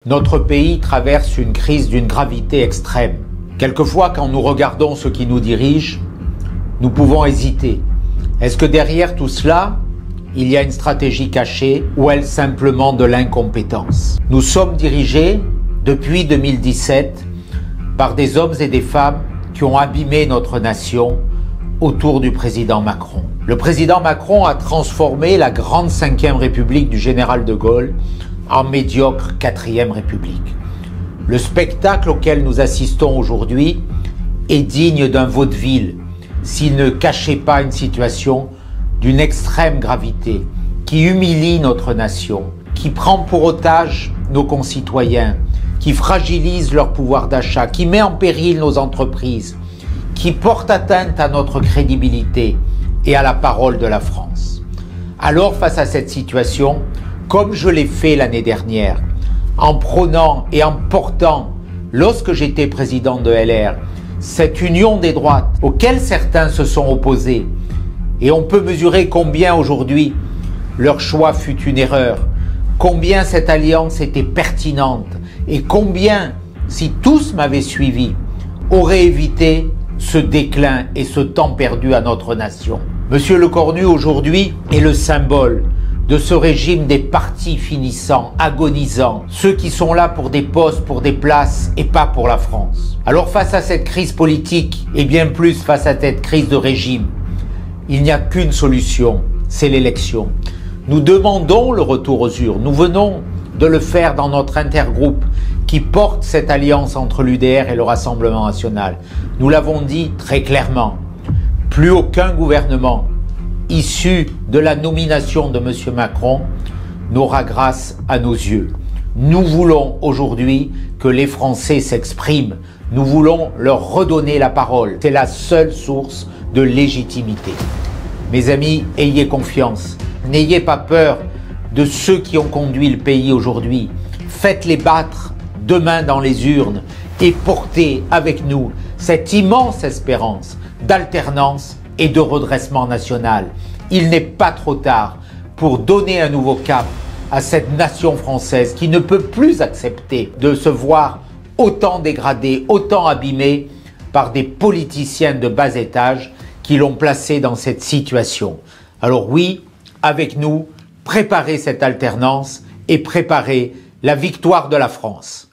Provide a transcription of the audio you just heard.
Notre pays traverse une crise d'une gravité extrême. Quelquefois, quand nous regardons ceux qui nous dirigent, nous pouvons hésiter. Est-ce que derrière tout cela, il y a une stratégie cachée ou est-ce simplement de l'incompétence? Nous sommes dirigés depuis 2017 par des hommes et des femmes qui ont abîmé notre nation autour du président Macron. Le président Macron a transformé la grande 5e République du général de Gaulle en médiocre 4e République. Le spectacle auquel nous assistons aujourd'hui est digne d'un vaudeville s'il ne cachait pas une situation d'une extrême gravité qui humilie notre nation, qui prend pour otage nos concitoyens, qui fragilise leur pouvoir d'achat, qui met en péril nos entreprises, qui porte atteinte à notre crédibilité et à la parole de la France. Alors, face à cette situation, comme je l'ai fait l'année dernière, en prônant et en portant, lorsque j'étais président de LR, cette union des droites auxquelles certains se sont opposés, et on peut mesurer combien aujourd'hui leur choix fut une erreur, combien cette alliance était pertinente, et combien, si tous m'avaient suivi, aurait évité ce déclin et ce temps perdu à notre nation. Monsieur Lecornu aujourd'hui est le symbole de ce régime des partis finissants, agonisants, ceux qui sont là pour des postes, pour des places et pas pour la France. Alors face à cette crise politique et bien plus face à cette crise de régime, il n'y a qu'une solution, c'est l'élection. Nous demandons le retour aux urnes, nous venons de le faire dans notre intergroupe qui porte cette alliance entre l'UDR et le Rassemblement national. Nous l'avons dit très clairement, plus aucun gouvernement issu de la nomination de M. Macron n'aura grâce à nos yeux. Nous voulons aujourd'hui que les Français s'expriment. Nous voulons leur redonner la parole. C'est la seule source de légitimité. Mes amis, ayez confiance. N'ayez pas peur de ceux qui ont conduit le pays aujourd'hui. Faites-les battre demain dans les urnes et portez avec nous cette immense espérance d'alternance et de redressement national. Il n'est pas trop tard pour donner un nouveau cap à cette nation française qui ne peut plus accepter de se voir autant dégradée, autant abîmée par des politiciens de bas étage qui l'ont placée dans cette situation. Alors oui, avec nous, préparez cette alternance et préparez la victoire de la France.